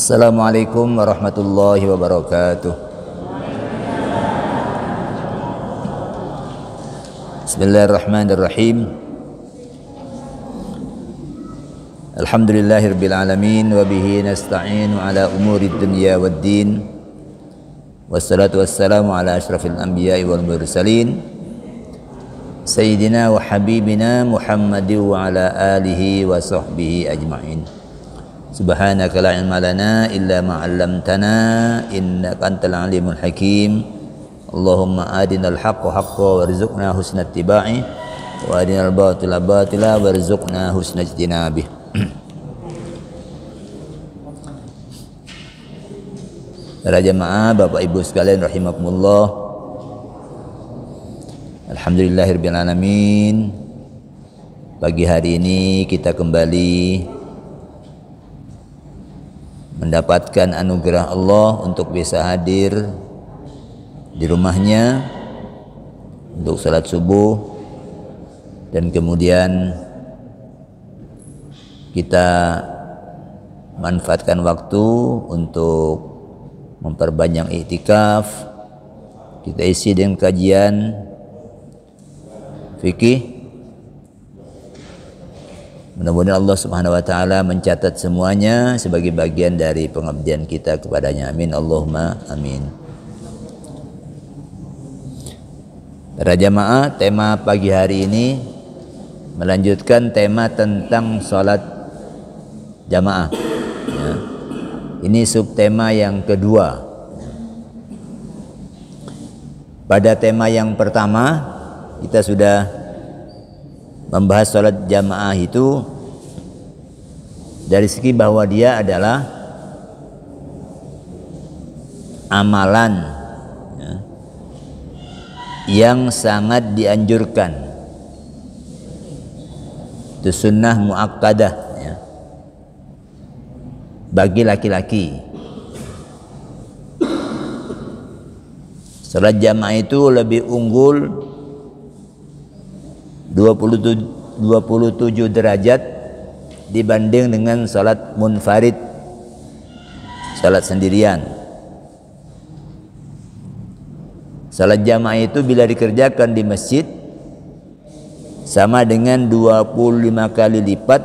Assalamualaikum warahmatullahi wabarakatuh. Bismillahirrahmanirrahim. Alhamdulillahirabbil alamin wa bihi nasta'inu ala umurid dunya waddin. Wassalatu wassalamu ala asyrafil anbiya'i wal mursalin sayyidina wa habibina Muhammadin wa ala alihi wa sahbihi ajma'in. Subhanaka la ilma lana illa ma 'allamtana innaka antal alimul hakim. Allahumma adinal haqqa haqqan warzuqna husna ittiba'i wa adinal batila batila warzuqna husna ijtinabih. Para jamaah, Bapak Ibu sekalian rahimakumullah. Alhamdulillahirabbil alamin. Pagi hari ini kita kembali mendapatkan anugerah Allah untuk bisa hadir di rumahnya untuk salat subuh, dan kemudian kita manfaatkan waktu untuk memperbanyak iktikaf. Kita isi dengan kajian fikih. Mudah-mudahan Allah Subhanahu wa taala mencatat semuanya sebagai bagian dari pengabdian kita kepadanya. Amin Allahumma amin. Para jamaah, tema pagi hari ini melanjutkan tema tentang salat jamaah. Ya. Ini subtema yang kedua. Pada tema yang pertama kita sudah membahas salat jamaah itu dari segi bahwa dia adalah amalan ya, yang sangat dianjurkan. Itu sunnah muakkadah ya, bagi laki-laki. Salat jamaah itu lebih unggul 27 derajat dibanding dengan salat munfarid, salat sendirian. Salat jamaah itu bila dikerjakan di masjid sama dengan 25 kali lipat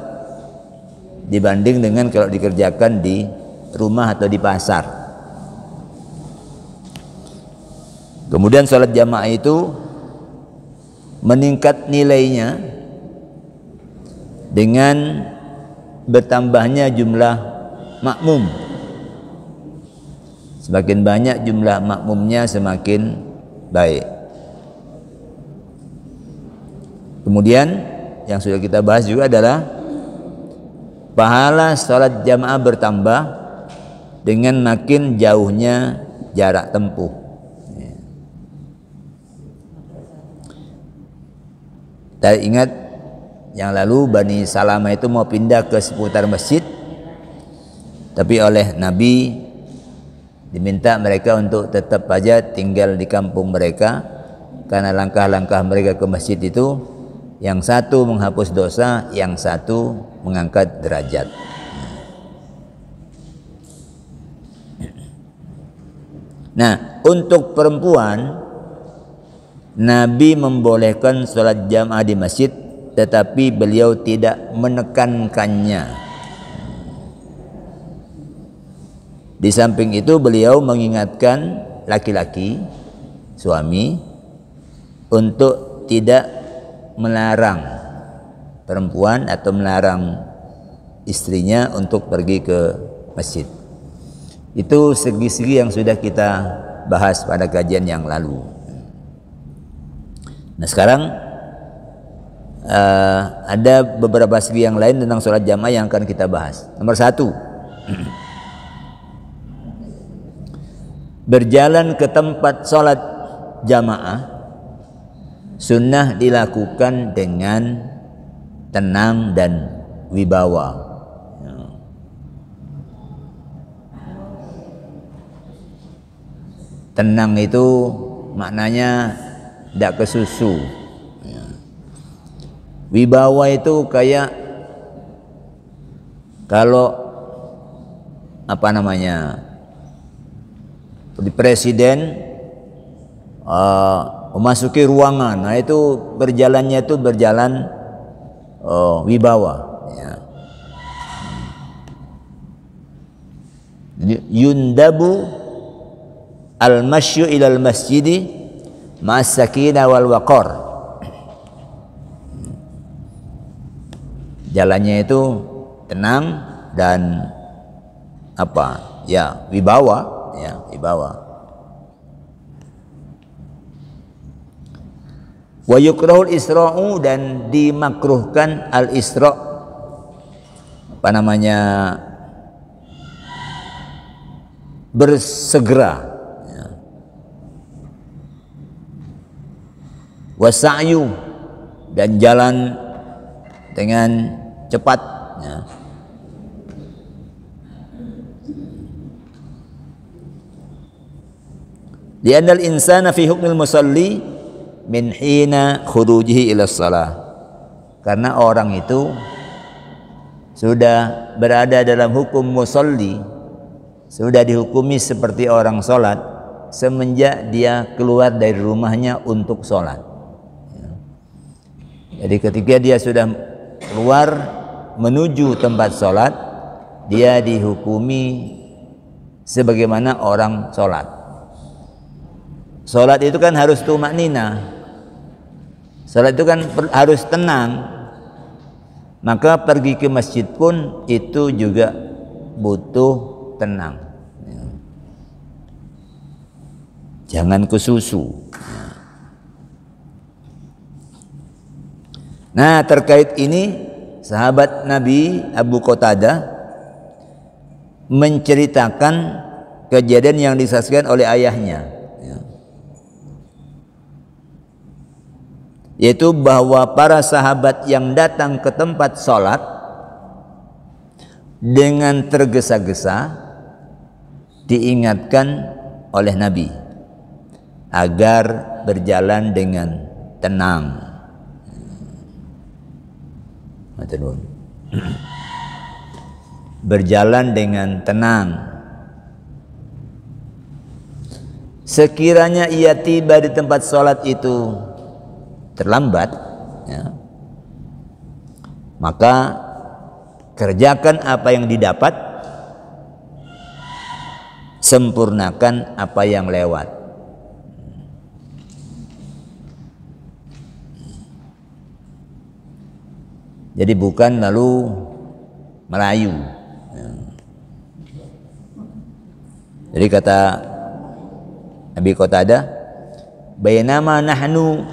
dibanding dengan kalau dikerjakan di rumah atau di pasar. Kemudian salat jamaah itu meningkat nilainya dengan bertambahnya jumlah makmum. Semakin banyak jumlah makmumnya semakin baik. Kemudian yang sudah kita bahas juga adalah pahala salat jamaah bertambah dengan makin jauhnya jarak tempuh. Kita ingat yang lalu Bani Salamah itu mau pindah ke seputar masjid, tapi oleh Nabi diminta mereka untuk tetap saja tinggal di kampung mereka, karena langkah-langkah mereka ke masjid itu yang satu menghapus dosa, yang satu mengangkat derajat. Nah, untuk perempuan Nabi membolehkan sholat jamaah di masjid, tetapi beliau tidak menekankannya. Di samping itu beliau mengingatkan laki-laki, suami, untuk tidak melarang perempuan atau melarang istrinya untuk pergi ke masjid. Itu segi-segi yang sudah kita bahas pada kajian yang lalu. Nah sekarang ada beberapa segi yang lain tentang sholat jamaah yang akan kita bahas. Nomor satu, berjalan ke tempat sholat jamaah sunnah dilakukan dengan tenang dan wibawa. Tenang itu maknanya tidak kesusu. Wibawa itu kayak kalau apa namanya, presiden memasuki ruangan, nah itu berjalannya itu berjalan wibawa, ya. Yundabu al-masyu ilal masjidi ma'as sakinah wal waqar. Jalannya itu tenang dan apa? Ya, wibawa, ya, wibawa. Wa yukrahul isra'u, dan dimakruhkan al-isra', apa namanya, bersegera, ya. Wa sa'yu, dan jalan dengan cepat, ya. Li'anna al-insana fi hukmil musalli min hina khurujihi ila shalah, karena orang itu sudah berada dalam hukum musalli, sudah dihukumi seperti orang sholat semenjak dia keluar dari rumahnya untuk sholat. Jadi ketika dia sudah keluar menuju tempat sholat, dia dihukumi sebagaimana orang sholat. Sholat itu kan harus tumaknina, sholat itu kan harus tenang, maka pergi ke masjid pun itu juga butuh tenang. Jangan kesusu. Nah, terkait ini sahabat Nabi Abu Qatadah menceritakan kejadian yang disaksikan oleh ayahnya, yaitu bahwa para sahabat yang datang ke tempat sholat dengan tergesa-gesa diingatkan oleh Nabi agar berjalan dengan tenang. Berjalan dengan tenang. Sekiranya ia tiba di tempat sholat itu terlambat, ya, maka kerjakan apa yang didapat, sempurnakan apa yang lewat. Jadi bukan lalu merayu. Jadi kata Nabi Qatadah, bainama nahnu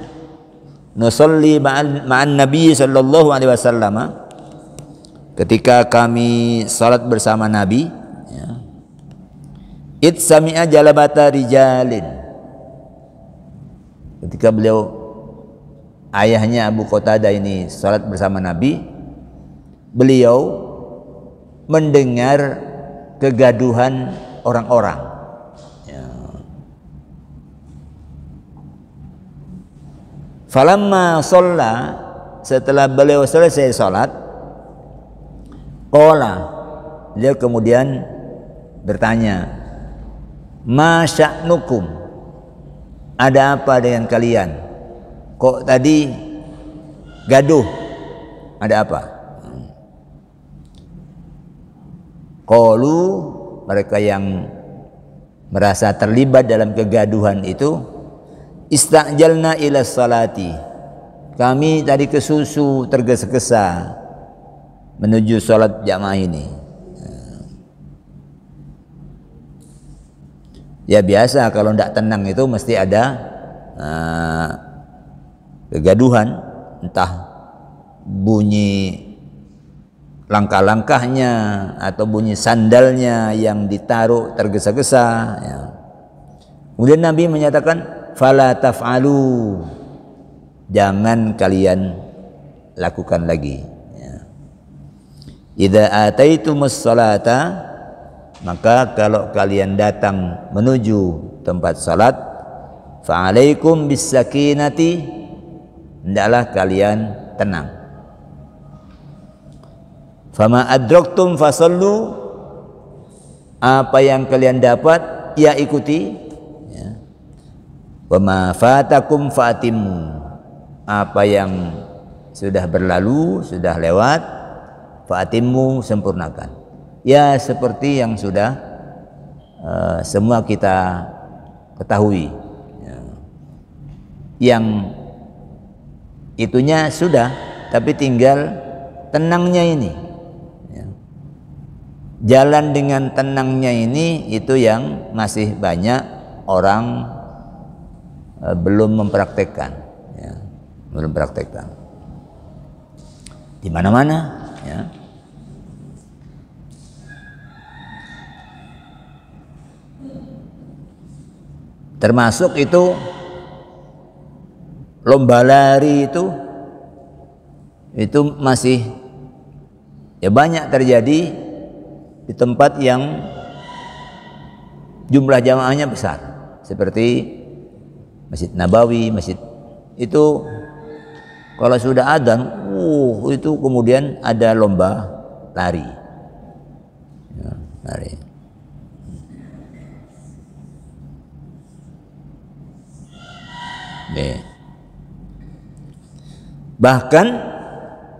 nusalli ma'an Nabi sallallahu alaihi wasallam, ketika kami salat bersama Nabi, ya, id sami'a jalabata rijalin, ketika beliau, ayahnya Abu Qatadah ini salat bersama Nabi, beliau mendengar kegaduhan orang-orang, ya. Falamma shalla, setelah beliau selesai salat, qala, beliau kemudian bertanya, ma sya'nukum, ada apa dengan kalian? Kok tadi gaduh? Ada apa? Qalu, mereka yang merasa terlibat dalam kegaduhan itu, istajalna ila salati, kami tadi kesusu, tergesa-gesa menuju salat jamaah ini. Ya biasa kalau tidak tenang itu mesti ada kegaduhan, entah bunyi langkah-langkahnya atau bunyi sandalnya yang ditaruh tergesa-gesa, ya. Kemudian Nabi menyatakan, fala taf'alu, jangan kalian lakukan lagi, ya. Idza ataitumus salata, maka kalau kalian datang menuju tempat salat, fa'alaikum bis sakinati, hendaklah kalian tenang. Fama adraktum fasallu, Apa yang kalian dapat ya ikuti, ya. Wa ma fatakum fa'timmu. Apa yang sudah berlalu, sudah lewat, fa'timmu, sempurnakan. Ya seperti yang sudah semua kita ketahui, ya. Yang itunya sudah, tapi tinggal tenangnya ini, ya. Jalan dengan tenangnya ini itu yang masih banyak orang belum mempraktekkan, ya. Belum praktekkan di mana-mana, ya. Termasuk itu lomba lari itu masih ya banyak terjadi di tempat yang jumlah jamaahnya besar, seperti Masjid Nabawi, masjid itu kalau sudah adzan, itu kemudian ada lomba lari, ya, lari. Bahkan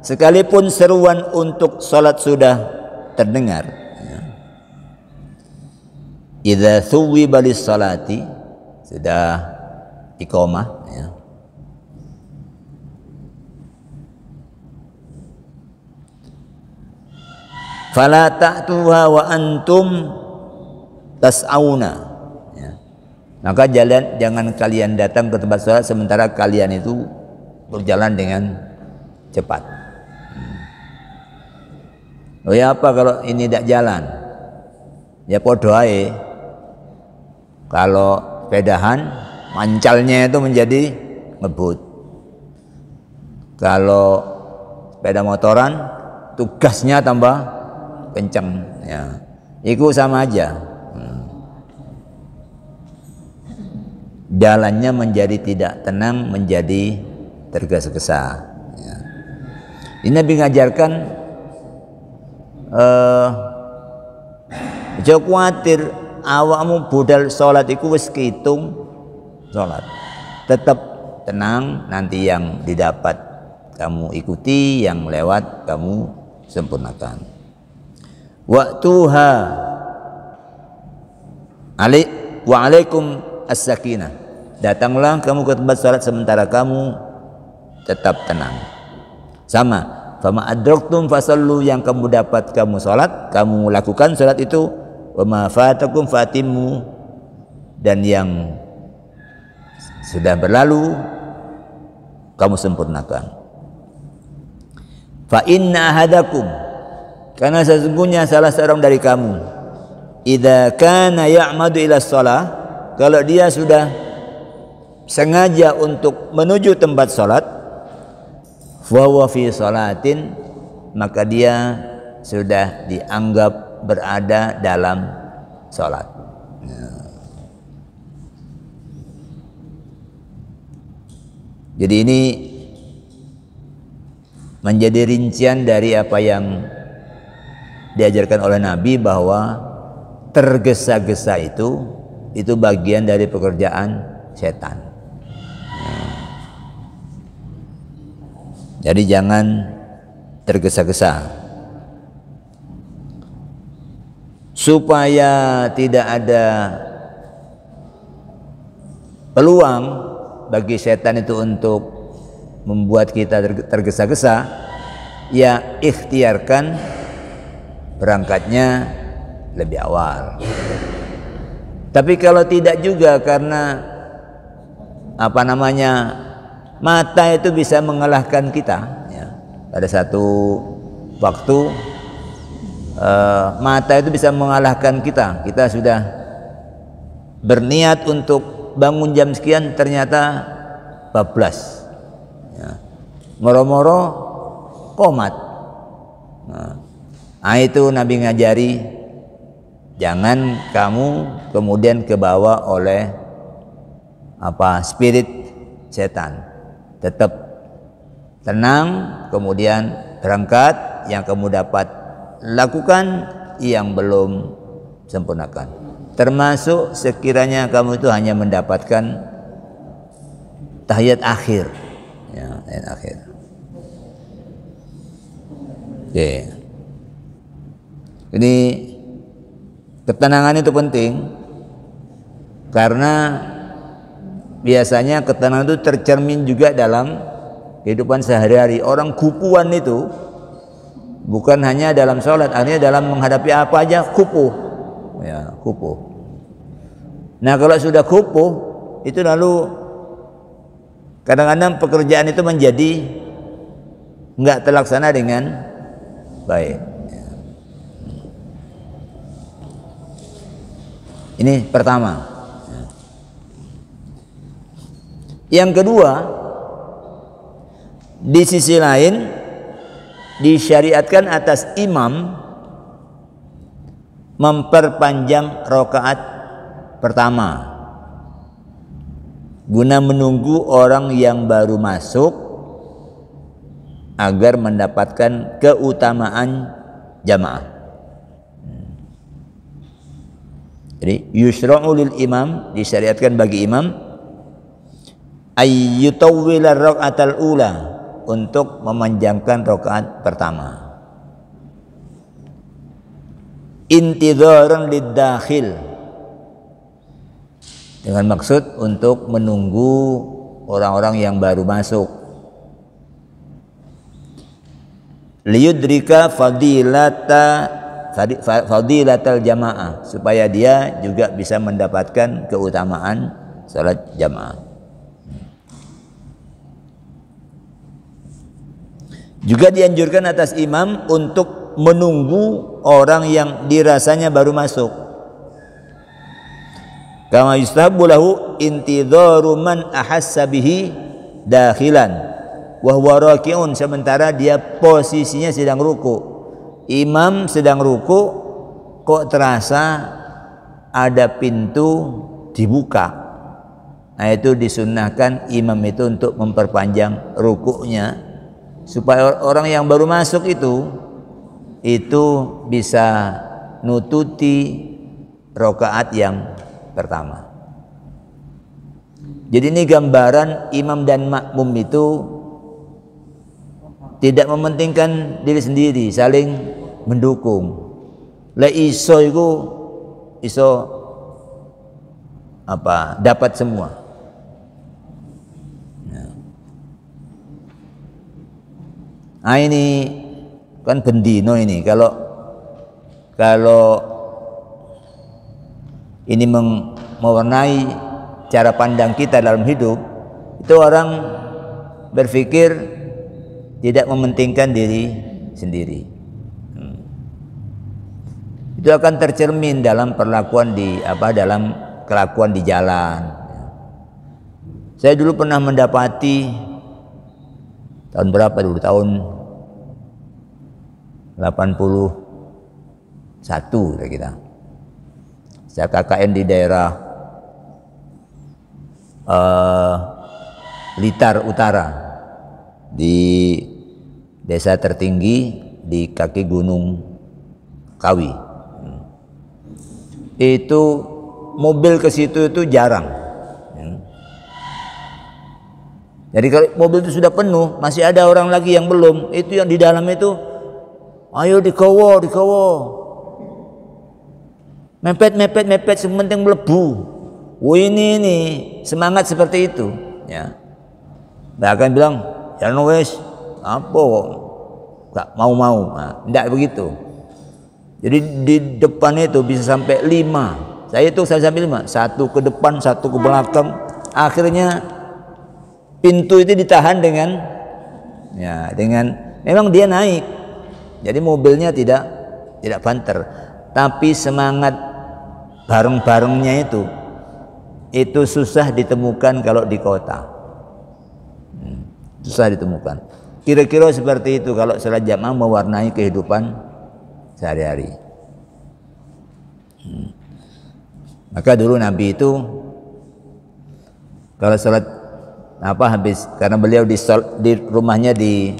sekalipun seruan untuk sholat sudah terdengar, ya. Idza thuwiba lis salati, sudah iqamah, ya. Fala ta'tuha wa antum tas'auna, ya. Maka jangan kalian datang ke tempat sholat sementara kalian itu berjalan dengan cepat. Oh ya, apa kalau ini tidak jalan? Ya podo ae. Kalau sepedahan, mancalnya itu menjadi ngebut. Kalau sepeda motoran, tugasnya tambah kencang, ya. Itu sama aja. Jalannya menjadi tidak tenang, menjadi tergesa-gesa, ya. Ini Nabi ngajarkan aja kuatir awakmu budal sholat iku wis kitung sholat, tetap tenang, nanti yang didapat kamu ikuti, yang lewat kamu sempurnakan. Waktuha wa alaikum as-sakinah, datanglah kamu ke tempat sholat sementara kamu tetap tenang. Sama, fama adraktum fasallu, yang kamu dapat kamu sholat, kamu lakukan sholat itu. Wa ma fatakum fatimmu, dan yang sudah berlalu kamu sempurnakan. Fa inna ahadakum, karena sesungguhnya salah seorang dari kamu, idza kana ya'madu ila shalah, kalau dia sudah sengaja untuk menuju tempat sholat, wa huwa fi sholatin, maka dia sudah dianggap berada dalam sholat. Jadi ini menjadi rincian dari apa yang diajarkan oleh Nabi, bahwa tergesa-gesa itu bagian dari pekerjaan setan. Jadi jangan tergesa-gesa. Supaya tidak ada peluang bagi setan itu untuk membuat kita tergesa-gesa, ya ikhtiarkan berangkatnya lebih awal. Tapi kalau tidak juga, karena mata itu bisa mengalahkan kita, ya. Pada satu waktu mata itu bisa mengalahkan kita. Kita sudah berniat untuk bangun jam sekian, ternyata bablas, ya. Moro-moro komat. Nah, itu Nabi ngajari, jangan kamu kemudian kebawa oleh spirit setan. Tetap tenang, kemudian berangkat, yang kamu dapat lakukan, yang belum sempurnakan. Termasuk sekiranya kamu itu hanya mendapatkan tahiyat akhir, ya, tahiyat akhir. Oke. Ini ketenangan itu penting karena biasanya ketenangan itu tercermin juga dalam kehidupan sehari-hari. Orang kupuan itu bukan hanya dalam sholat, artinya dalam menghadapi apa aja kupuh, ya, kupuh. Nah kalau sudah kupuh itu lalu kadang-kadang pekerjaan itu menjadi nggak terlaksana dengan baik. Ini pertama. Yang kedua, di sisi lain disyariatkan atas imam memperpanjang rakaat pertama guna menunggu orang yang baru masuk agar mendapatkan keutamaan jamaah. Jadi yusra'u lil imam, disyariatkan bagi imam ayyutawwila raka'atal ula, untuk memanjangkan rakaat pertama. Intidharan lid-dakhil, dengan maksud untuk menunggu orang-orang yang baru masuk. Liyudrika fadilatal jamaah, supaya dia juga bisa mendapatkan keutamaan salat jamaah. Juga dianjurkan atas imam untuk menunggu orang yang dirasanya baru masuk. Kama yustahabbu lahu intidharu man ahassa bihi dakhilan wa huwa raki'un, sementara dia posisinya sedang ruku. Imam sedang ruku, kok terasa ada pintu dibuka. Nah itu disunnahkan imam itu untuk memperpanjang rukuknya, supaya orang yang baru masuk itu bisa nututi rakaat yang pertama. Jadi ini gambaran imam dan makmum itu tidak mementingkan diri sendiri, saling mendukung. Le iso iku iso apa? Dapat semua. Nah ini kan bendino ini, kalau ini mewarnai cara pandang kita dalam hidup, itu orang berpikir tidak mementingkan diri sendiri. Itu akan tercermin dalam perlakuan dalam kelakuan di jalan. Saya dulu pernah mendapati tahun berapa dulu, tahun 81 kita. Saya KKN di daerah Blitar Utara, di desa tertinggi di kaki Gunung Kawi. Itu mobil ke situ itu jarang. Jadi kalau mobil itu sudah penuh, masih ada orang lagi yang belum. Itu yang di dalam itu, ayo dikowo. Mepet, sementing melebu. Ini semangat seperti itu. Ya. Bahkan bilang, jangan wes, apa? Gak mau. Nah, tidak begitu. Jadi di depan itu bisa sampai 5. Saya sampai 5. 1 ke depan, 1 ke belakang. Akhirnya pintu itu ditahan dengan memang dia naik. Jadi mobilnya tidak banter. Tapi semangat bareng-barengnya itu susah ditemukan kalau di kota. Susah ditemukan. Kira-kira seperti itu kalau salat jamaah mewarnai kehidupan sehari-hari. Maka dulu Nabi itu kalau salat habis, karena beliau di rumahnya di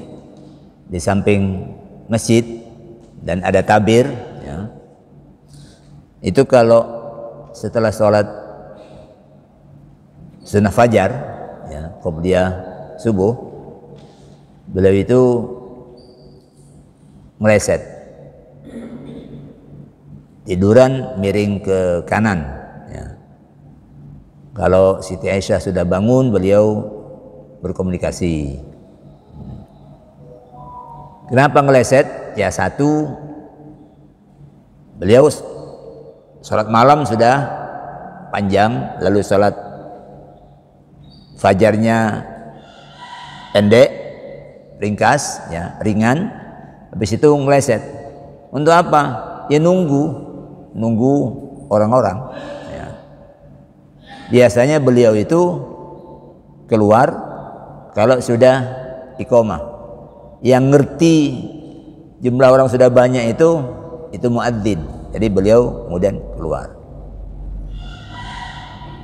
samping masjid dan ada tabir, ya. Itu kalau setelah sholat sunnah fajar, ya, qobliyah subuh, beliau itu meleset, tiduran miring ke kanan, ya. Kalau Siti Aisyah sudah bangun, beliau berkomunikasi. Kenapa ngeleset? Ya, satu, beliau sholat malam sudah panjang, lalu sholat fajarnya pendek, ringkas, ya, ringan. Habis itu ngeleset. Untuk apa? Ya nunggu orang-orang, ya. Biasanya beliau itu keluar kalau sudah iqamah. Yang ngerti jumlah orang sudah banyak itu muadzin. Jadi beliau kemudian keluar.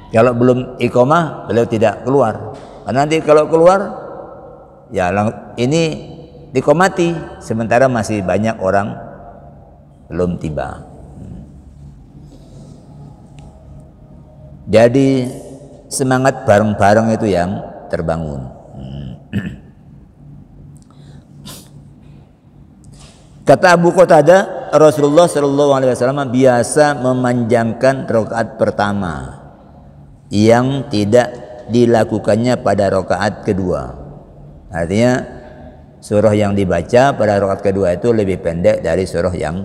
Kalau belum iqamah, beliau tidak keluar. Karena nanti kalau keluar, ya ini diqamati, sementara masih banyak orang belum tiba. Jadi semangat bareng-bareng itu yang terbangun. Kata Abu Qatadah, Rasulullah SAW biasa memanjangkan rakaat pertama yang tidak dilakukannya pada rakaat kedua. Artinya surah yang dibaca pada rakaat kedua itu lebih pendek dari surah yang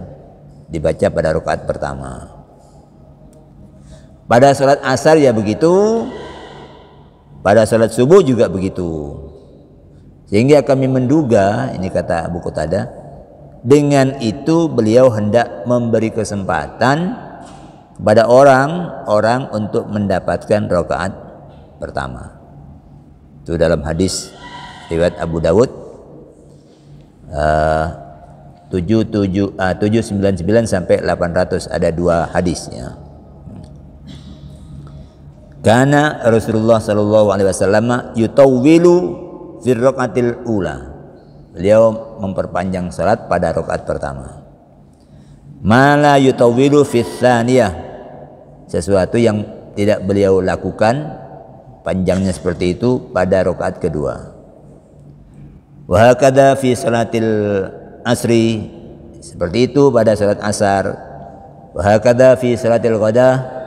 dibaca pada rakaat pertama. Pada salat asar ya begitu, pada salat subuh juga begitu. Sehingga kami menduga, ini kata Abu Qatadah, dengan itu beliau hendak memberi kesempatan kepada orang-orang untuk mendapatkan rakaat pertama. Itu dalam hadis riwayat Abu Dawud 799 sampai 800, ada 2 hadisnya. Karena Rasulullah sallallahu alaihi wasallam yutawwilu fi rakaatil ula. Beliau memperpanjang salat pada rakaat pertama. Mala yutawwilu fi tsaniyah. Sesuatu yang tidak beliau lakukan panjangnya seperti itu pada rakaat kedua. Wa hakadha fi salatil asri, seperti itu pada salat asar. Wa hakadha fi salatil ghada,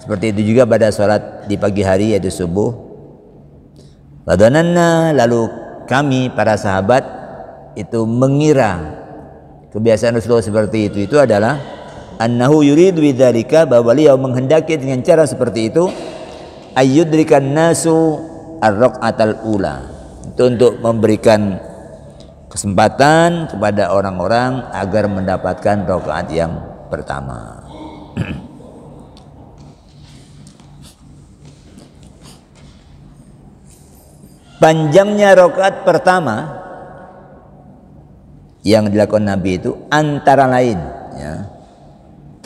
seperti itu juga pada salat di pagi hari yaitu subuh. Badananna, lalu kami para sahabat itu mengira kebiasaan Rasulullah seperti itu adalah annahu yuridu bidzalika, bahwa beliau menghendaki dengan cara seperti itu ayyudrikan nasu ar-rakaatal ula, itu untuk memberikan kesempatan kepada orang-orang agar mendapatkan rakaat yang pertama. Panjangnya rakaat pertama yang dilakukan Nabi itu antara lain, ya,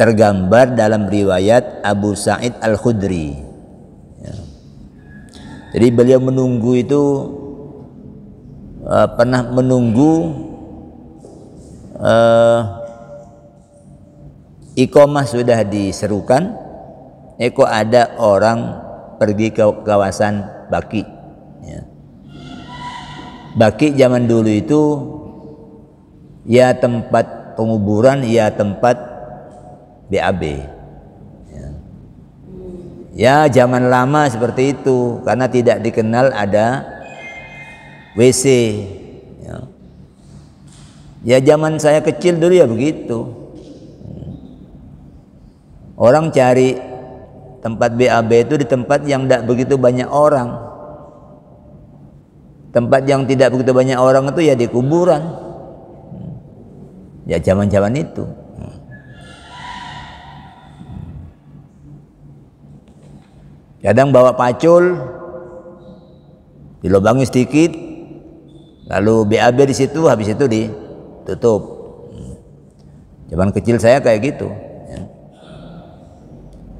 tergambar dalam riwayat Abu Sa'id Al-Khudri, ya. Jadi beliau menunggu itu pernah menunggu iqamah sudah diserukan, kok ada orang pergi ke kawasan Baqi, ya. Baqi zaman dulu itu ya tempat penguburan, ya tempat BAB, ya. Ya zaman lama seperti itu, karena tidak dikenal ada WC, ya. Ya zaman saya kecil dulu ya begitu. Orang cari tempat BAB itu di tempat yang tidak begitu banyak orang. Tempat yang tidak begitu banyak orang itu ya di kuburan. Ya zaman-zaman itu. Kadang bawa pacul, dilubangi sedikit, lalu BAB di situ, habis itu ditutup. Zaman kecil saya kayak gitu, ya.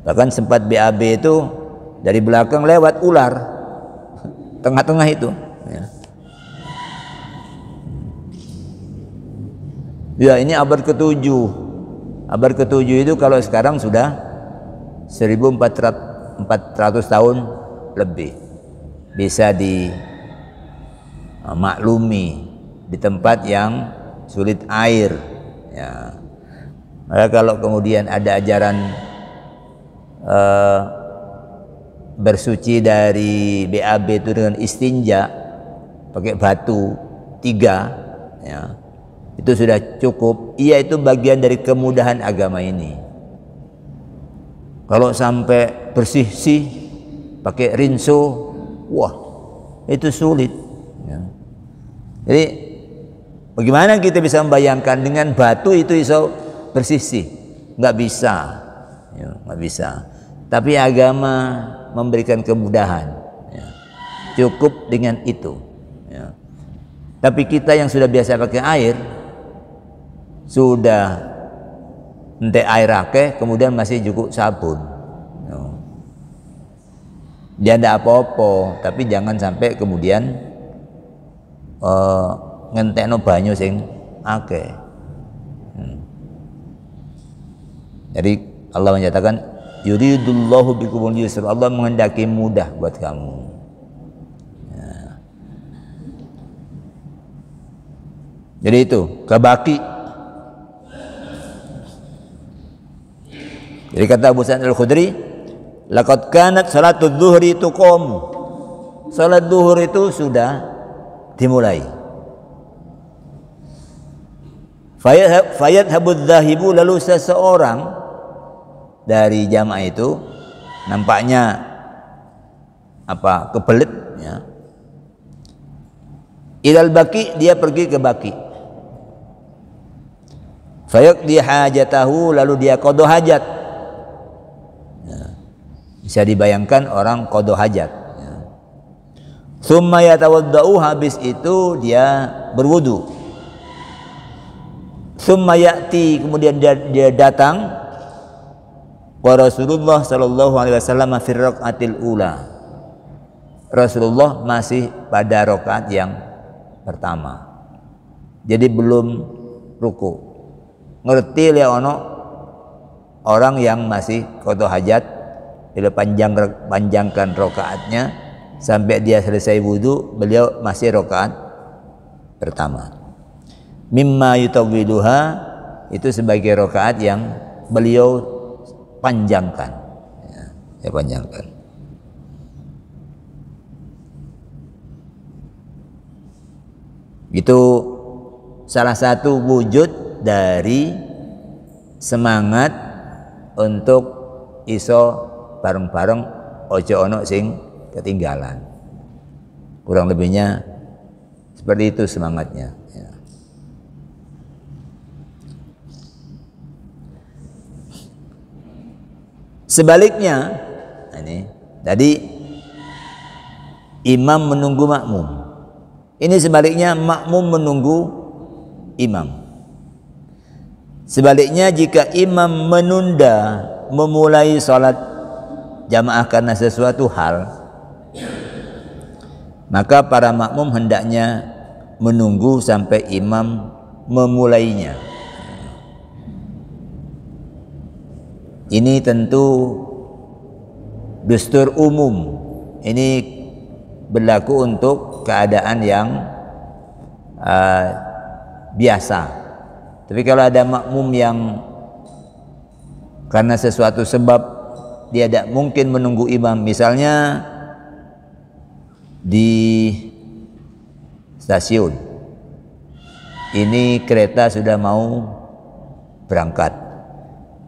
Bahkan sempat BAB itu dari belakang lewat ular, tengah-tengah itu, ya. Ya ini abad ke-7, Abad ke-7 itu kalau sekarang sudah 1400 tahun lebih bisa dimaklumi di tempat yang sulit air ya. Maka kalau kemudian ada ajaran bersuci dari BAB itu dengan istinja pakai batu 3 ya, itu sudah cukup. Iya, itu bagian dari kemudahan agama ini. Kalau sampai bersih-sih pakai rinso, wah itu sulit ya. Jadi bagaimana kita bisa membayangkan dengan batu itu iso bersih-sih? Nggak bisa ya, nggak bisa. Tapi agama memberikan kemudahan ya. Cukup dengan itu ya. Tapi kita yang sudah biasa pakai air, sudah ente air akeh kemudian masih cukup sabun ya. Dia tidak apa-apa, tapi jangan sampai kemudian ngentekno banyu sing akeh. Jadi Allah menyatakan yuridullahu bikumul yusra, Allah menghendaki mudah buat kamu ya. Jadi itu kebaki. Jadi kata Abu Sa'id Al-Khudri, laqad kanat salatul zuhri tuqam, salat zuhur itu sudah dimulai. Fayadhabudz zahibu, lalu seseorang dari jamaah itu nampaknya kebelet ya. Ilal baki, dia pergi ke baki. Fayaqdi hajatahu, lalu dia qada hajat ya. Bisa dibayangkan orang qada hajat ya. Tsumma yatawaddau, habis itu dia berwudu. Tsumma ya'ti, kemudian dia datang wa Rasulullah sallallahu alaihi wasallam fi raqatil ula. Rasulullah masih pada rakaat yang pertama. Jadi belum ruku. Ngerti ya ono orang yang masih qada hajat, dia panjangkan rakaatnya sampai dia selesai wudu, beliau masih rakaat pertama. Mimma yutawwiluha, itu sebagai rakaat yang beliau panjangkan ya, panjangkan. Itu salah satu wujud dari semangat untuk iso bareng-bareng, ojo ono sing ketinggalan. Kurang lebihnya seperti itu semangatnya ya. Sebaliknya, ini tadi imam menunggu makmum. Ini sebaliknya, makmum menunggu imam. Sebaliknya, jika imam menunda memulai sholat jamaah karena sesuatu hal, maka para makmum hendaknya menunggu sampai imam memulainya. Ini tentu dustur umum. Ini berlaku untuk keadaan yang biasa. Tapi kalau ada makmum yang karena sesuatu sebab dia tidak mungkin menunggu imam, misalnya di stasiun ini kereta sudah mau berangkat,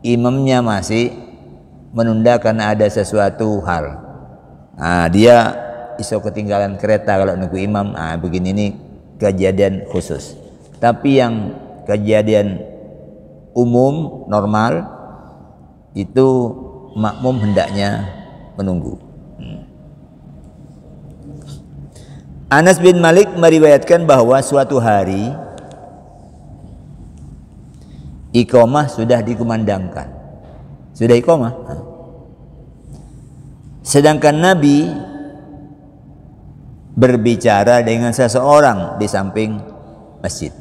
imamnya masih menunda karena ada sesuatu hal. Nah, dia iso ketinggalan kereta kalau nunggu imam. Nah, begini, ini kejadian khusus. Tapi yang kejadian umum normal itu makmum hendaknya menunggu. Anas bin Malik meriwayatkan bahwa suatu hari iqamah sudah dikumandangkan, sudah iqamah, sedangkan Nabi berbicara dengan seseorang di samping masjid.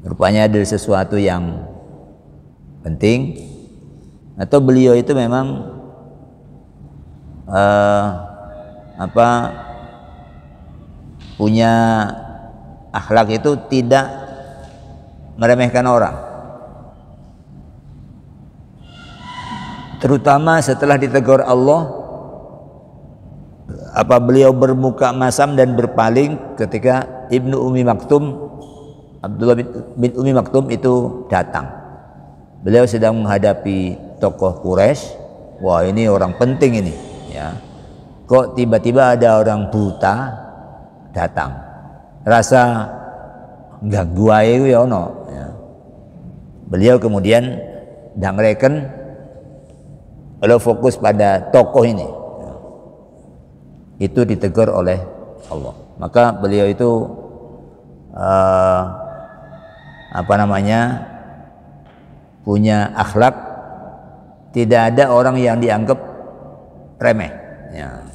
rupanya ada sesuatu yang penting, atau beliau itu memang punya akhlak itu tidak meremehkan orang, terutama setelah ditegur Allah. Beliau bermuka masam dan berpaling ketika Ibnu Ummi Maktum, Abdullah bin Ummi Maktum itu datang. Beliau sedang menghadapi tokoh Quraisy. Wah, ini orang penting ini, ya. Kok tiba-tiba ada orang buta datang? Rasa ganggu ae ya ono, ya. Beliau kemudian dangreken, beliau fokus pada tokoh ini. Itu ditegur oleh Allah. Maka beliau itu punya akhlak, tidak ada orang yang dianggap remeh, ya.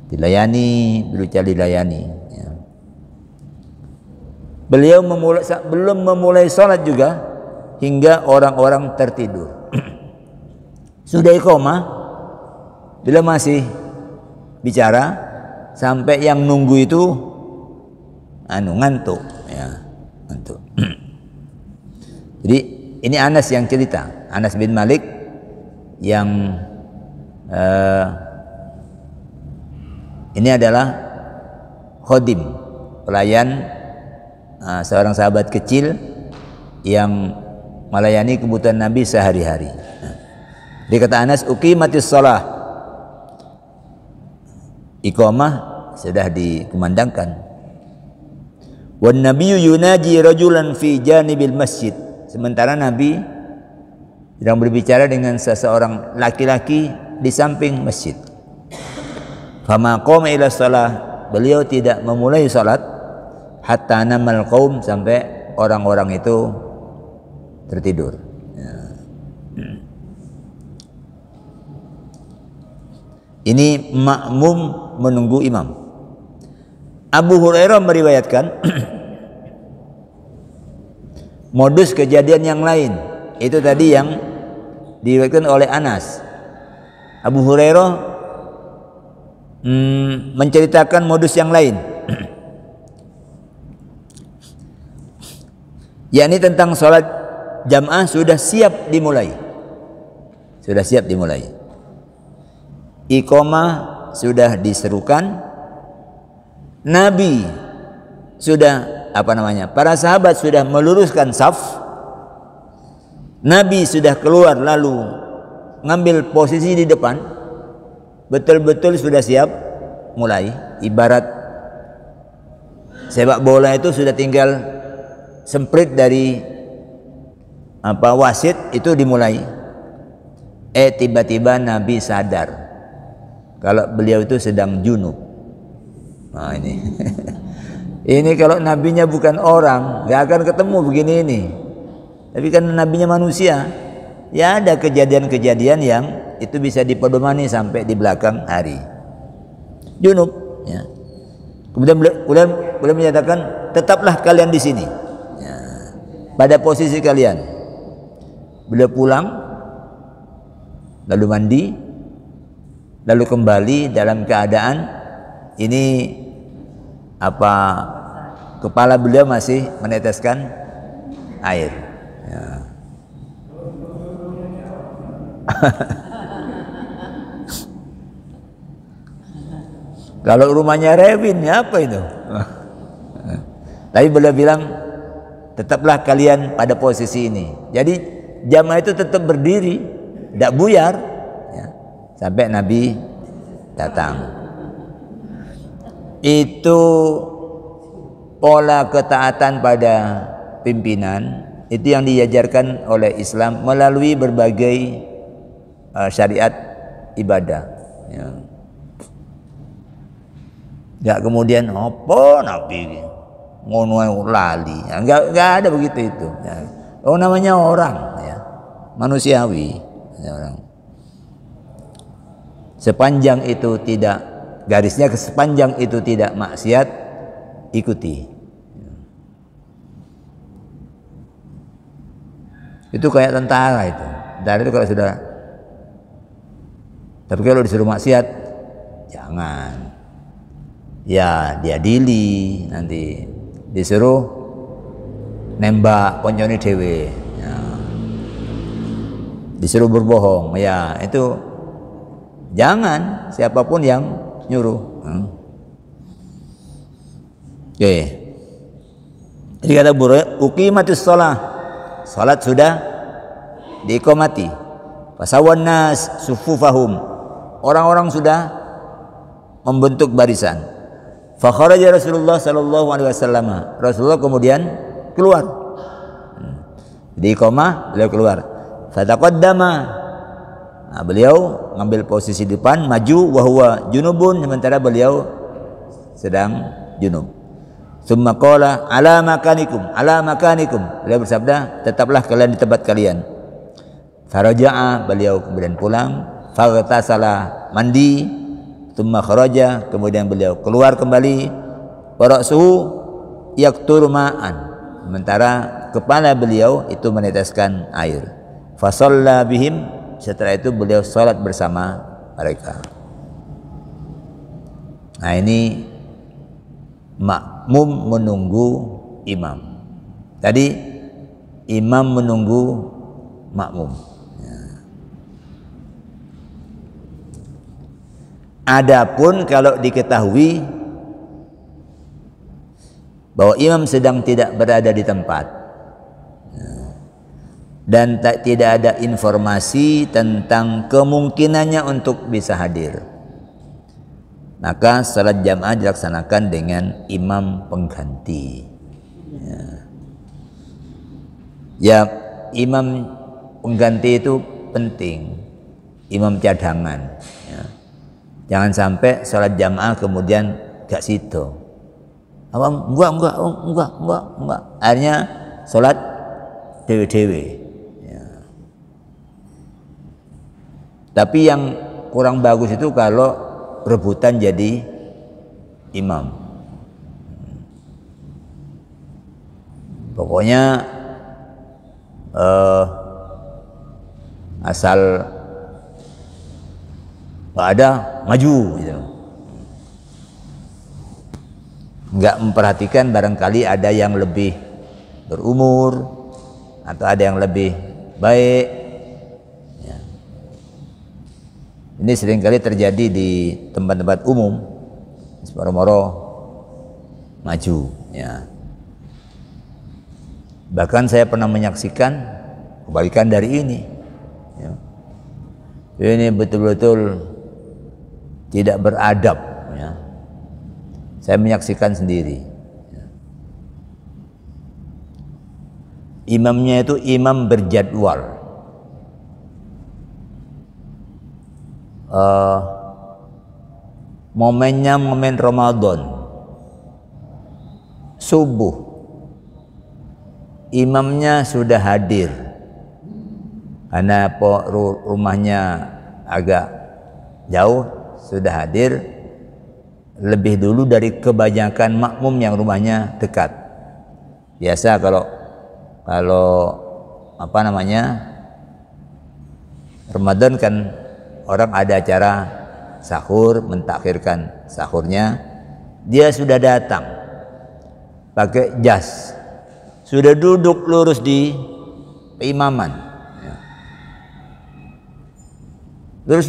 Dilayani, berusaha dilayani, ya. Beliau belum memulai sholat juga hingga orang-orang tertidur. Sudah iqamah, beliau masih bicara sampai yang nunggu itu ngantuk, ya, ngantuk. Jadi ini Anas yang cerita, Anas bin Malik yang ini adalah khodim, pelayan, seorang sahabat kecil yang melayani kebutuhan Nabi sehari-hari. Jadi kata Anas, uqimatis shalah, iqamah sudah dikumandangkan. Wan nabiyyu yunaji rajulan fi janibil masjid, sementara Nabi sedang berbicara dengan seseorang laki-laki di samping masjid. Fama qama ila shalah, beliau tidak memulai salat hatta namal qaum, sampai orang-orang itu tertidur, ya. Ini makmum menunggu imam. Abu Hurairah meriwayatkan modus kejadian yang lain. Itu tadi yang diriwayatkan oleh Anas. Abu Hurairah menceritakan modus yang lain, yakni tentang sholat jamaah sudah siap dimulai. Sudah siap dimulai. Iqamah sudah diserukan, Nabi sudah para sahabat sudah meluruskan saf, Nabi sudah keluar lalu ngambil posisi di depan, betul-betul sudah siap mulai. Ibarat sepak bola itu sudah tinggal semprit dari wasit itu dimulai. Tiba-tiba Nabi sadar kalau beliau itu sedang junub. Nah ini ini kalau nabinya bukan orang, nggak akan ketemu begini ini. Tapi kan nabinya manusia, ya ada kejadian-kejadian yang itu bisa dipedomani sampai di belakang hari. Junub, ya. Kemudian beliau menyatakan, tetaplah kalian di sini, ya, pada posisi kalian. Beliau pulang, lalu mandi, lalu kembali dalam keadaan ini kepala beliau masih meneteskan air, ya. Kalau rumahnya Revin, ya apa itu? Tapi beliau bilang, tetaplah kalian pada posisi ini. Jadi jamaah itu tetap berdiri, tidak buyar, ya, sampai Nabi datang. Itu pola ketaatan pada pimpinan itu yang diajarkan oleh Islam melalui berbagai syariat ibadah, ya. Enggak kemudian apa Nabi ngono lali, ya, enggak ada begitu itu, ya. Namanya orang, ya, manusiawi, ya, orang. Sepanjang itu tidak, garisnya sepanjang itu tidak maksiat, ikuti. Itu kayak tentara itu. Tentara itu kalau sudah, tapi kalau disuruh maksiat jangan. Ya diadili, nanti disuruh nembak koncone dhewe. Ya. Disuruh berbohong, ya itu jangan, siapapun yang nyuruh. Oke. Jadi kata Buraid, uqimatus shalah, salat sudah diiqamati. Fasawan nas sufufahum, orang-orang sudah membentuk barisan. Fa kharaja Rasulullah sallallahu alaihi wasallam, Rasulullah kemudian keluar. Di iqamah beliau keluar. Fataqaddama, nah, beliau ngambil posisi depan, maju, wahwa junubun, sementara beliau sedang junub. Tsumma qala ala makanikum, ala makanikum, beliau bersabda, tetaplah kalian di tempat kalian. Faraja'a, beliau kemudian pulang. Faghtasala, mandi. Tsumma kharaja, kemudian beliau keluar kembali. Wara'suhu yaqtur ma'an, sementara kepala beliau itu meneteskan air. Fasalla bihim, setelah itu beliau salat bersama mereka. Nah ini makmum menunggu imam. Tadi imam menunggu makmum. Adapun kalau diketahui bahwa imam sedang tidak berada di tempat dan tidak ada informasi tentang kemungkinannya untuk bisa hadir, maka salat jamaah dilaksanakan dengan imam pengganti. Ya, imam pengganti itu penting, imam cadangan. Ya. Jangan sampai salat jamaah kemudian gak sido. Apa? Enggak. Akhirnya salat dewe-dewe. Ya. Tapi yang kurang bagus itu kalau rebutan jadi imam. Pokoknya asal ada maju gitu. Enggak memperhatikan barangkali ada yang lebih berumur atau ada yang lebih baik. Ya. Ini seringkali terjadi di tempat-tempat umum, moro-moro maju. Ya. Bahkan saya pernah menyaksikan kebalikan dari ini. Ya. Ini betul-betul tidak beradab. Ya. Saya menyaksikan sendiri. Ya. Imamnya itu imam berjadwal. Momennya momen Ramadan, subuh, imamnya sudah hadir karena rumahnya agak jauh, sudah hadir lebih dulu dari kebanyakan makmum yang rumahnya dekat. Biasa kalau apa namanya, Ramadan kan orang ada acara sahur, mentakhirkan sahurnya, dia sudah datang pakai jas, sudah duduk lurus di imaman, ya.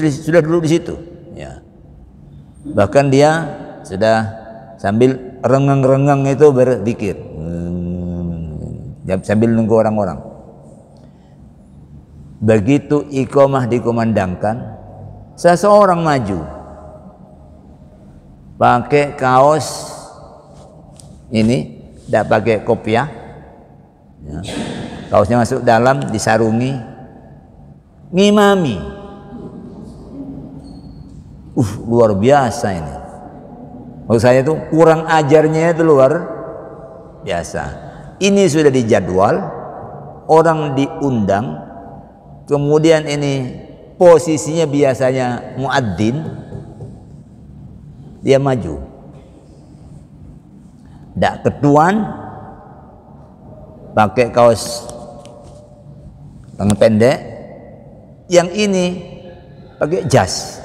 Sudah duduk di situ, ya. Bahkan dia sudah sambil rengang-rengang itu berzikir, sambil nunggu orang-orang. Begitu iqamah dikumandangkan, seseorang maju pakai kaos ini, tidak pakai kopiah, ya. Kaosnya masuk dalam, disarungi, ngimami. Luar biasa ini. Maksud saya itu kurang ajarnya itu luar biasa. Ini sudah dijadwal, orang diundang, kemudian ini posisinya biasanya muadzin, dia maju. Tidak ketuan, pakai kaos lengan pendek. Yang ini pakai jas.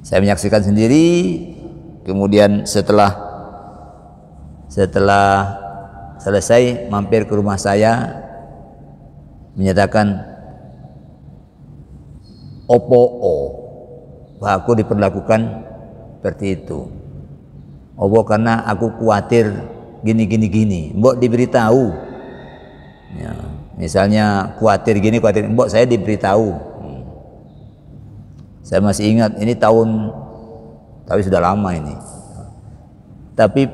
Saya menyaksikan sendiri. Kemudian setelah selesai mampir ke rumah saya, menyatakan bahwa aku diperlakukan seperti itu. Karena aku khawatir gini. Mbok diberitahu. Ya, misalnya khawatir gini, mbok saya diberitahu. Saya masih ingat, ini tapi sudah lama ini. Tapi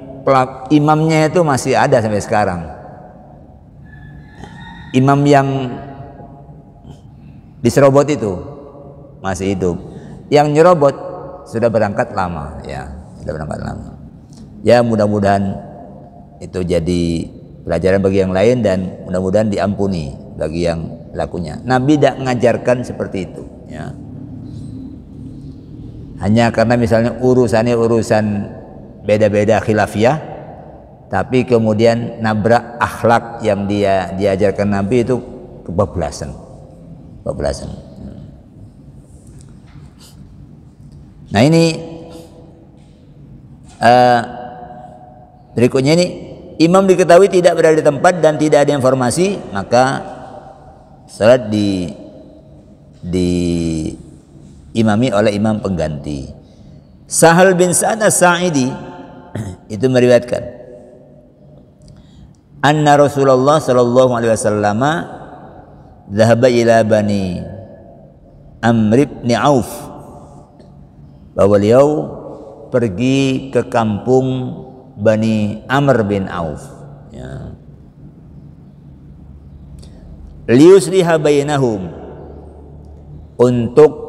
imamnya itu masih ada sampai sekarang. Imam yang diserobot itu masih hidup. Yang nyerobot sudah berangkat lama, ya, sudah berangkat lama. Ya, mudah-mudahan itu jadi pelajaran bagi yang lain dan mudah-mudahan diampuni bagi yang lakunya. Nabi tidak mengajarkan seperti itu, ya. Hanya karena misalnya urusannya urusan beda-beda khilafiyah, tapi kemudian nabrak akhlak yang diajarkan Nabi itu kebablasan. Nah ini berikutnya ini, imam diketahui tidak berada di tempat dan tidak ada informasi, maka salat diimami oleh imam pengganti. Sahal bin Sa'ad As-Sa'idi itu meriwayatkan, anna Rasulullah sallallahu alaihi wasallam dhahaba ila bani Amr bin Auf, bahwa beliau pergi ke kampung Bani Amr bin Auf, ya. Liyusliha bainahum, untuk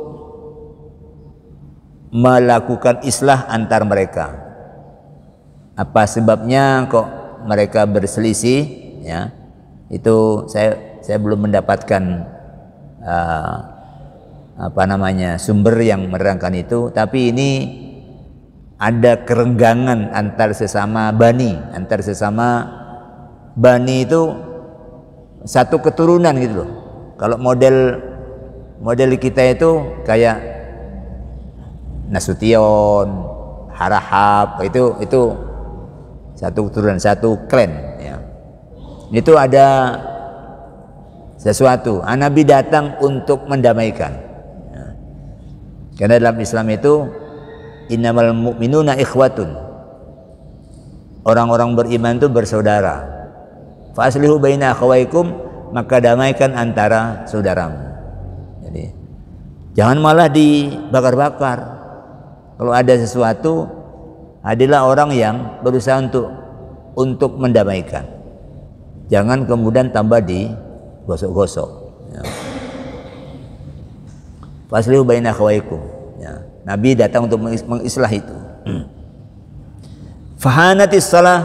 melakukan islah antar mereka. Apa sebabnya kok mereka berselisih, ya? Itu saya belum mendapatkan sumber yang menerangkan itu, tapi ini ada kerenggangan antar sesama bani itu satu keturunan gitu loh. Kalau model kita itu kayak Nasution, Harahap, itu satu keturunan, satu klan, ya. Itu ada sesuatu. Nabi datang untuk mendamaikan, ya. Karena dalam Islam itu innamal mu'minuna ikhwatun, orang-orang beriman itu bersaudara. Fa aslihu baina akhawaikum, maka damaikan antara saudaramu. Jadi jangan malah dibakar-bakar. Kalau ada sesuatu, hadirlah orang yang berusaha untuk mendamaikan. Jangan kemudian tambah digosok-gosok, ya. Fa aslihu baina akhawaikum, ya. Nabi datang untuk mengislah itu. Fahanatis salah,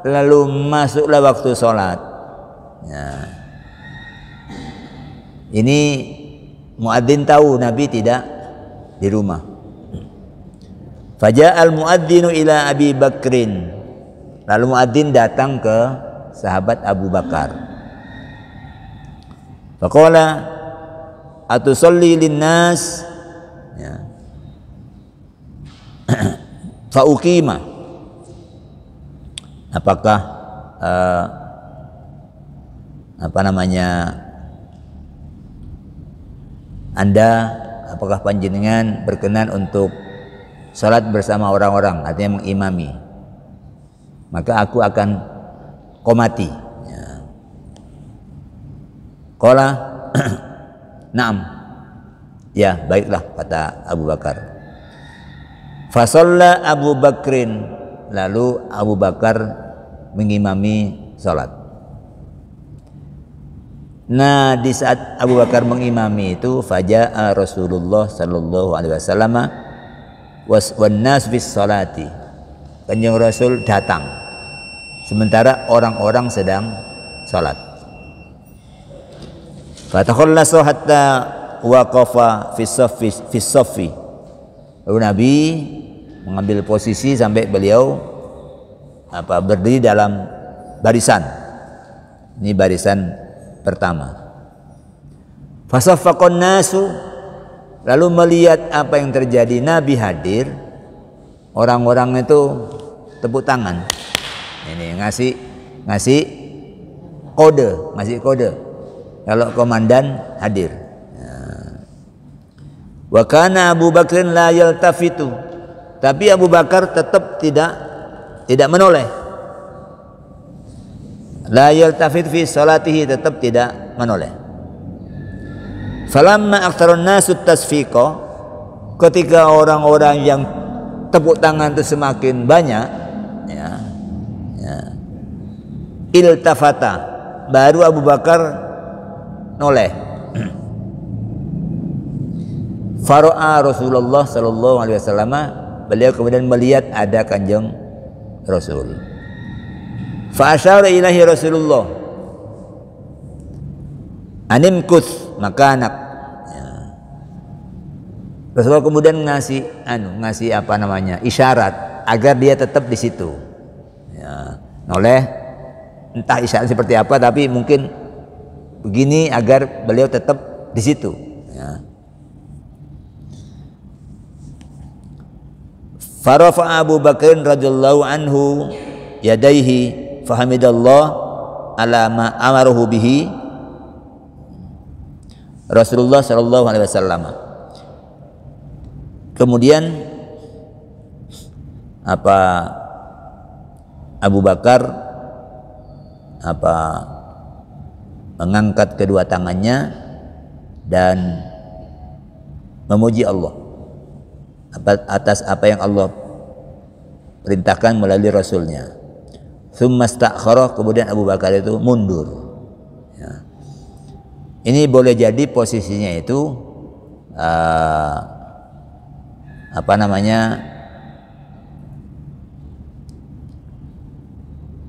lalu masuklah waktu sholat. Ya. Ini muadzin tahu Nabi tidak di rumah. Faja'al muadzinu ila Abi Bakrin, lalu muadzin datang ke sahabat Abu Bakar. Faqala atusolli linnas, ya. Fa'uqima, apakah apakah panjenengan berkenan untuk salat bersama orang-orang, artinya mengimami, maka aku akan qomati, ya. Qala na'am, ya baiklah, kata Abu Bakar. Fasalla Abu Bakrin, lalu Abu Bakar mengimami salat. Nah, di saat Abu Bakar mengimami itu, faja'a Rasulullah sallallahu alaihi wasallam wan nas bis salati. Kanjeng Rasul datang sementara orang-orang sedang salat. Fatakhallasa hatta waqafa fi saffi. Lalu Nabi mengambil posisi sampai beliau berdiri dalam barisan. Ini barisan pertama. Fasaffaqan nasu, lalu melihat apa yang terjadi, Nabi hadir, orang-orang itu tepuk tangan. Ini ngasih kode kalau komandan hadir. Wa kana Abu Bakrin la yaltafitu, tapi Abu Bakar tetap tidak menoleh. La yaltafit fi salatihi, tetap tidak menoleh. Falamma aktsarun nasu tasfiqa, ketika orang-orang yang tepuk tangan itu semakin banyak, iltafata, baru Abu Bakar noleh. Fara'a Rasulullah sallallahu alaihi wasallam, beliau kemudian melihat ada Kanjeng Rasul. Fa asyara ilaihi Rasulullah animkus makanak. Rasulullah kemudian ngasih apa namanya, isyarat agar dia tetap di situ. Noleh, entah isyarat seperti apa, tapi mungkin begini agar beliau tetap di situ. Farafa Abu Bakr radhiyallahu anhu yadaihi fahamidallah ala ma amaruhu bihi Rasulullah sallallahu alaihi wasallam. Kemudian Abu Bakar mengangkat kedua tangannya dan memuji Allah atas apa yang Allah perintahkan melalui Rasulnya. Tsumma stakhara, kemudian Abu Bakar itu mundur. Ini boleh jadi posisinya itu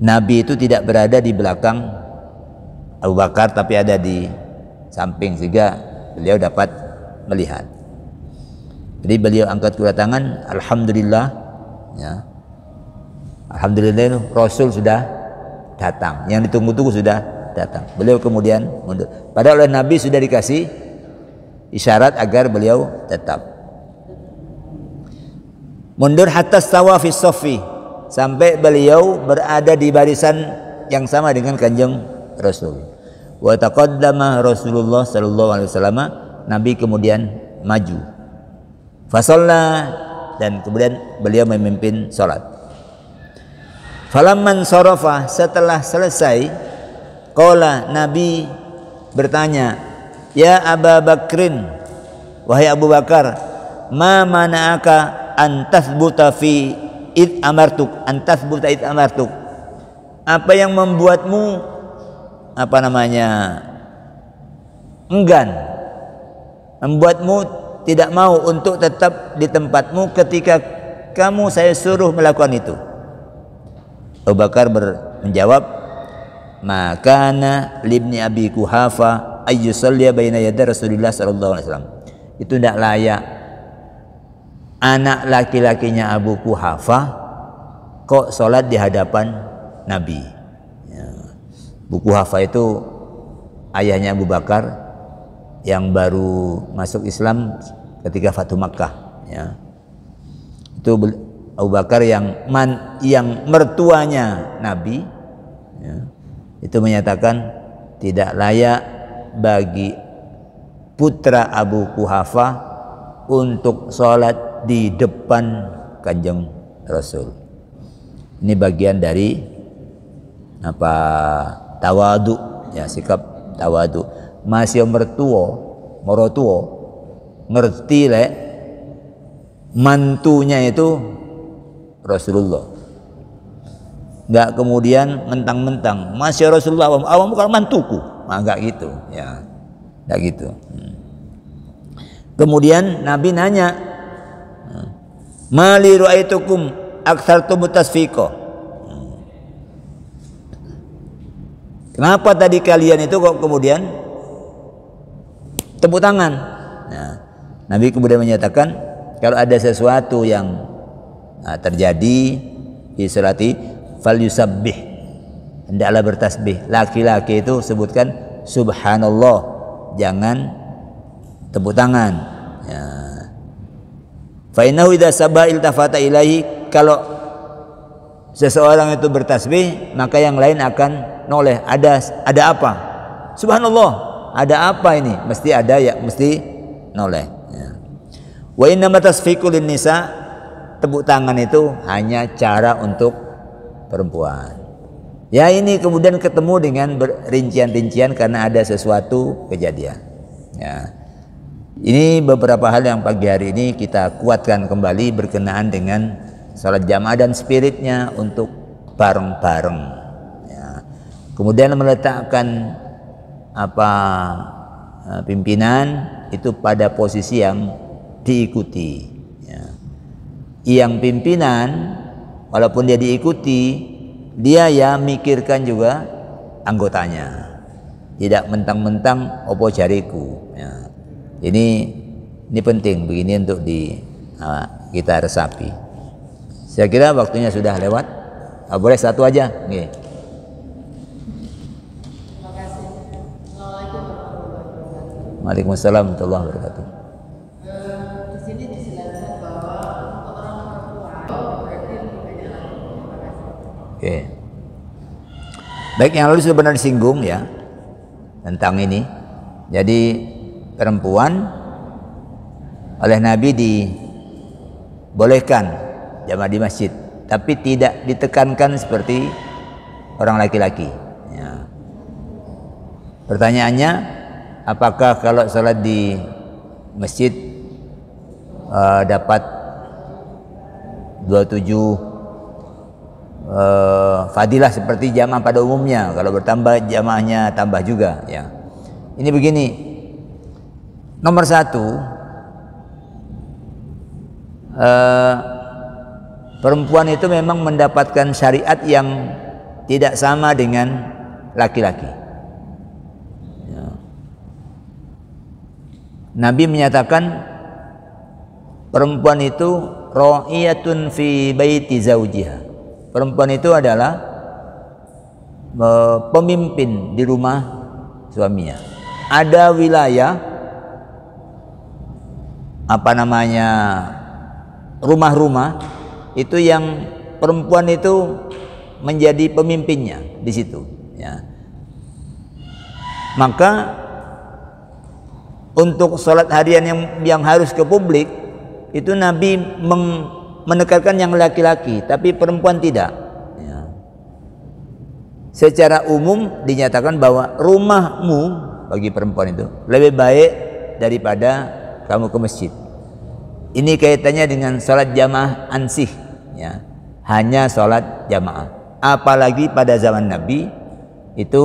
Nabi itu tidak berada di belakang Abu Bakar, tapi ada di samping, sehingga beliau dapat melihat. Jadi beliau angkat kedua tangan, alhamdulillah, alhamdulillah Rasul sudah datang, yang ditunggu-tunggu sudah datang. Beliau kemudian mundur. Padahal oleh Nabi sudah dikasih isyarat agar beliau tetap mundur, hatta stawa fi saffi, sampai beliau berada di barisan yang sama dengan Kanjeng Rasul. Wa taqaddama Rasulullah sallallahu alaihi wasallam, Nabi kemudian maju. Fa shalla, dan kemudian beliau memimpin salat. Falamman sarafa, setelah selesai, qala, Nabi bertanya, ya Abu Bakrin, wahai Abu Bakar, ma mana'aka an tathbuta fi id amartuk, apa yang membuatmu enggan, membuatmu tidak mau untuk tetap di tempatmu ketika saya suruh melakukan itu? Abu Bakar menjawab, makana libni Abi Quhafa ayyusalliya baina yaday Rasulillah sallallahu alaihi wasallam. Itu tidak layak anak laki-lakinya Abu Quhafa kok sholat di hadapan Nabi. Abu Quhafa itu ayahnya Abu Bakar yang baru masuk Islam ketika Fatu Makkah. Itu Abu Bakar yang mertuanya Nabi, itu menyatakan tidak layak bagi putra Abu Quhafa untuk sholat di depan Kanjeng Rasul. Ini bagian dari tawadu, sikap tawadu. Masih mertuo ngerti mantunya itu Rasulullah. Enggak kemudian mentang-mentang masih Rasulullah, awam bukan mantuku. Enggak gitu, enggak gitu. Kemudian Nabi nanya, mali ru'aitukum aktsartum tasfiqa, kenapa tadi kalian itu kok kemudian tepuk tangan? Nabi kemudian menyatakan, kalau ada sesuatu yang terjadi di salati falyusabbih, hendaklah bertasbih. Laki-laki itu sebutkan subhanallah, jangan tepuk tangan. Ya. Fa innahu idza sabba iltafata ilaihi, kalau seseorang itu bertasbih maka yang lain akan noleh, ada apa? Subhanallah, ada apa ini? Mesti ada ya, mesti noleh. Ya. Wa inna tasfiqu lin nisa, tepuk tangan itu hanya cara untuk perempuan. Ya, ini kemudian ketemu dengan rincian-rincian karena ada sesuatu kejadian. Ya. Ini beberapa hal yang pagi hari ini kita kuatkan kembali berkenaan dengan salat jamaah dan spiritnya untuk bareng-bareng. Ya. Kemudian meletakkan pimpinan itu pada posisi yang diikuti. Ya. Yang pimpinan walaupun dia diikuti, dia ya mikirkan juga anggotanya, tidak mentang-mentang opo jariku. Ya. Ini penting begini untuk kita resapi. Saya kira waktunya sudah lewat. Boleh satu aja. Nih. Waalaikumsalam warahmatullahi wabarakatuh. Di sini dijelaskan bahwa untuk orang perempuan berarti lebih banyak. Oke. Baik, yang lalu sudah benar disinggung ya tentang ini. Jadi perempuan oleh Nabi dibolehkan jamaah di masjid, tapi tidak ditekankan seperti orang laki-laki. Ya. Pertanyaannya, apakah kalau sholat di masjid dapat 27 fadilah seperti jamaah pada umumnya? Kalau bertambah jamaahnya tambah juga. Ya. Ini begini. Nomor satu, perempuan itu memang mendapatkan syariat yang tidak sama dengan laki-laki. Ya. Nabi menyatakan perempuan itu ra'iyatun fi baiti zaujiha. Perempuan itu adalah pemimpin di rumah suaminya. Ada wilayah rumah-rumah itu yang perempuan itu menjadi pemimpinnya di situ. Ya. Maka untuk sholat harian yang harus ke publik itu Nabi menekankan yang laki-laki, tapi perempuan tidak. Ya. Secara umum dinyatakan bahwa rumahmu bagi perempuan itu lebih baik daripada kamu ke masjid. Ini kaitannya dengan sholat jamaah ansih, ya, hanya sholat jamaah. Apalagi pada zaman Nabi itu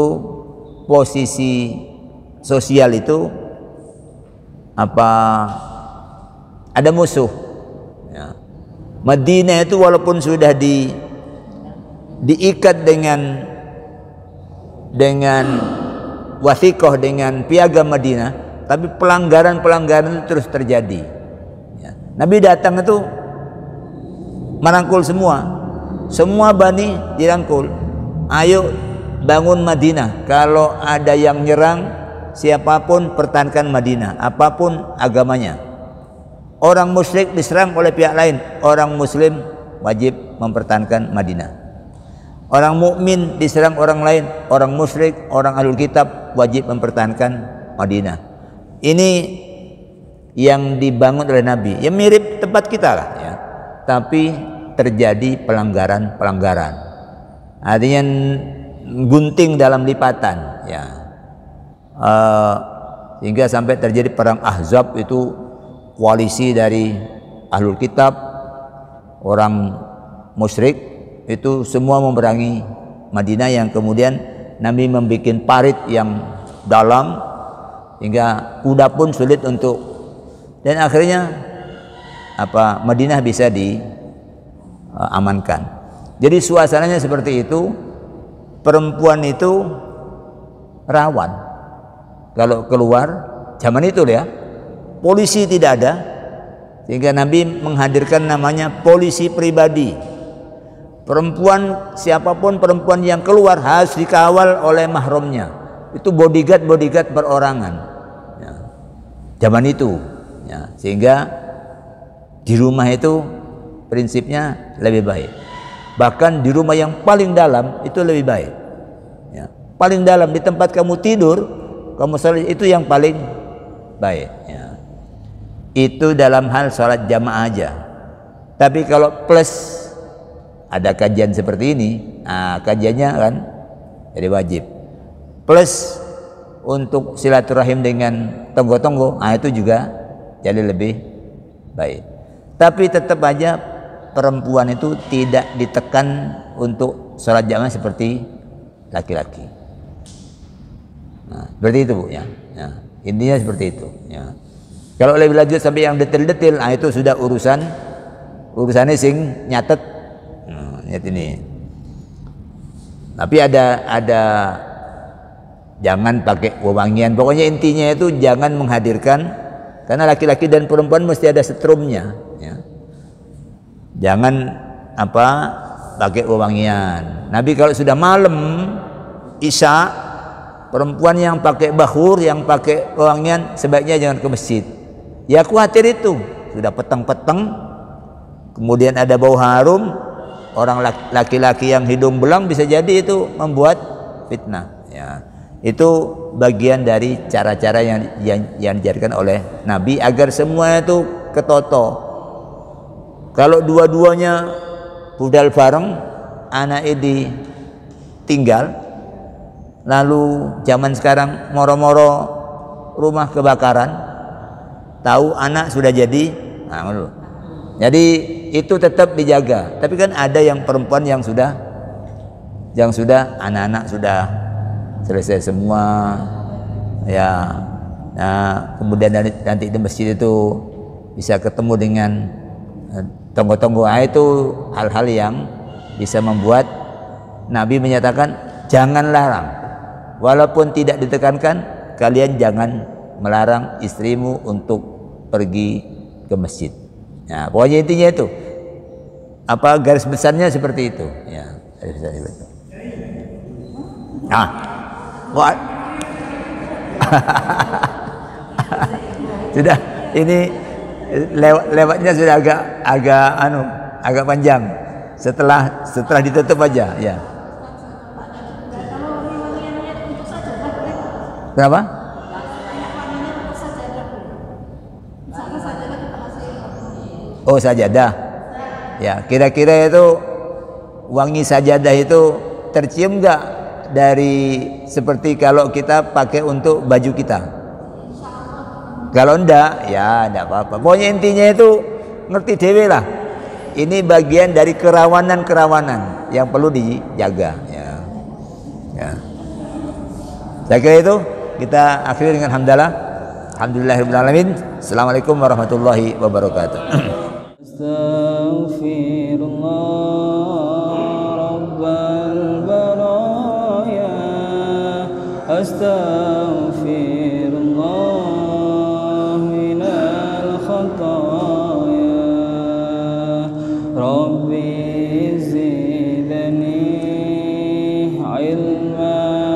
posisi sosial itu ada musuh. Ya. Madinah itu walaupun sudah diikat dengan wasiqah, dengan piagam Madinah, tapi pelanggaran-pelanggaran itu terus terjadi. Ya. Nabi datang itu merangkul semua bani dirangkul. Ayo bangun Madinah. Kalau ada yang nyerang siapapun, pertahankan Madinah, apapun agamanya. Orang musyrik diserang oleh pihak lain, orang muslim wajib mempertahankan Madinah. Orang mukmin diserang orang lain, orang musyrik, orang ahlul kitab wajib mempertahankan Madinah. Ini yang dibangun oleh Nabi. Ya mirip tempat kita lah ya. Tapi terjadi pelanggaran. Artinya gunting dalam lipatan ya. Sehingga sampai terjadi perang Ahzab, itu koalisi dari ahlul kitab, orang musyrik itu semua memerangi Madinah, yang kemudian Nabi membuat parit yang dalam hingga kuda pun sulit untuk, dan akhirnya Madinah bisa diamankan. Jadi suasananya seperti itu. Perempuan itu rawan kalau keluar zaman itu ya, polisi tidak ada, sehingga Nabi menghadirkan namanya polisi pribadi. Perempuan, siapapun perempuan yang keluar harus dikawal oleh mahramnya. Itu bodyguard perorangan ya, zaman itu ya, sehingga di rumah itu prinsipnya lebih baik. Bahkan di rumah yang paling dalam itu lebih baik ya. Paling dalam, di tempat kamu tidur, kamu salat, itu yang paling baik ya. Itu dalam hal sholat jamaah aja. Tapi kalau plus ada kajian seperti ini, nah kajiannya kan jadi wajib. Plus untuk silaturahim dengan tonggo-tonggo, nah itu juga jadi lebih baik. Tapi tetap aja perempuan itu tidak ditekan untuk sholat jamaah seperti laki-laki. Nah, seperti itu Bu ya. Ya, intinya seperti itu ya. Kalau lebih lanjut sampai yang detail-detail, nah itu sudah urusannya sing nyatet. Lihat ini. Tapi ada jangan pakai wewangian. Pokoknya intinya itu jangan menghadirkan, karena laki-laki dan perempuan mesti ada setrumnya ya. Jangan pakai wewangian. Nabi kalau sudah malam Isya, perempuan yang pakai bahur, yang pakai wewangian sebaiknya jangan ke masjid. Ya khawatir itu sudah peteng-peteng, kemudian ada bau harum. Orang laki-laki yang hidung belang bisa jadi itu membuat fitnah ya. Itu bagian dari cara-cara yang diajarkan oleh Nabi agar semua itu ketoto. Kalau dua-duanya budal bareng, anak ini tinggal, lalu zaman sekarang moro-moro rumah kebakaran, tahu anak sudah jadi, jadi itu tetap dijaga. Tapi kan ada yang perempuan yang sudah anak-anak sudah selesai semua ya. Nah, kemudian nanti di masjid itu bisa ketemu dengan tonggo-tonggo. Nah, itu hal-hal yang bisa membuat Nabi menyatakan jangan larang. Walaupun tidak ditekankan, kalian jangan melarang istrimu untuk pergi ke masjid. Ya, pokoknya intinya itu. Garis besarnya seperti itu. Ya, garis besarnya seperti itu. Nah, sudah ini lewatnya sudah agak panjang. Setelah ditutup aja, ya. Kenapa? Oh, sajadah. Ya, kira-kira itu wangi sajadah itu tercium enggak dari seperti kalau kita pakai untuk baju kita? Kalau enggak, ya enggak apa-apa. Pokoknya intinya itu ngerti dewe lah. Ini bagian dari kerawanan yang perlu dijaga ya. Ya. Saya kira itu kita akhiri dengan hamdalah. Alhamdulillahirabbil alamin. Assalamualaikum warahmatullahi wabarakatuh. Astaghfirullah rabbal baraya, astaghfirullah minal khataya, rabbi zidni ilma